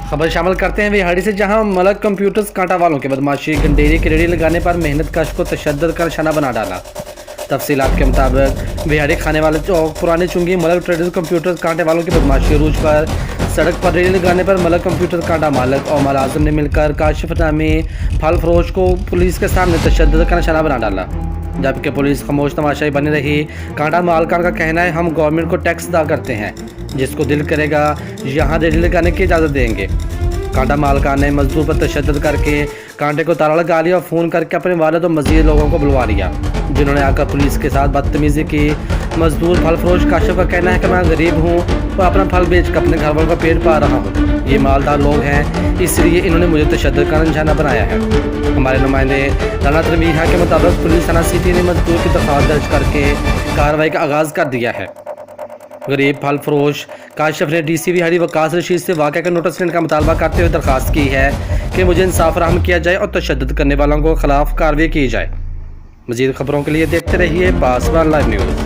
خبر شامل کرتے ہیں وہاڑی سے، جہاں ملک کمپیوٹر کانٹا والوں کے بدمعاشی گنڈیری کی ریڑھی لگانے پر محنت کش کو تشدد کا نشانہ بنا ڈالا۔ تفصیلات کے مطابق وہاڑی کھانے والے چوک پرانے چنگی ملک ٹریڈر کمپیوٹر کانٹے والوں کی بدمعاشی عروج پر سڑک پر ریڑھی لگانے پر ملک کمپیوٹر کانٹا مالک اور ملازم نے مل کر کاشف نامی پھل فروش کو پولیس کے سامنے تشدد کا نشانہ بنا ڈالا، جبکہ پولیس خاموش تماشائی بنی رہی۔ کانٹا مالکان کا کہنا ہے، ہم گورنمنٹ کو ٹیکس ادا کرتے ہیں، جس کو دل کرے گا یہاں ریڑھی لگانے کی اجازت دیں گے۔ کانٹا مالکان نے مزدور پر تشدد کر کے کانٹے کو تالا لگا لیا اور فون کر کے اپنے والد اور مزید لوگوں کو بلوا لیا، جنہوں نے آ کر پولیس کے ساتھ بدتمیزی کی۔ مزدور پھل فروش کاشف کا کہنا ہے کہ میں غریب ہوں اور اپنا پھل بیچ کر اپنے گھر والوں کا پیٹ پال رہا ہوں، یہ مالدار لوگ ہیں، اس لیے انہوں نے مجھے تشدد کا نشانہ بنایا ہے۔ ہمارے نمائندے راناتنویر کے مطابق پولیس تھانہ سٹی نے مزدور کی درخواست درج کر کے کارروائی کا آغاز کر دیا ہے۔ غریب پھل فروش کاشف نے ڈی سی وہاڑی وقاص رشید سے واقعہ کا نوٹس لینے کا مطالبہ کرتے ہوئے درخواست کی ہے کہ مجھے انصاف فراہم کیا جائے اور تشدد کرنے والوں کو خلاف کارروائی کی جائے۔ مزید خبروں کے لیے دیکھتے رہیے پاسبان لائیو نیوز۔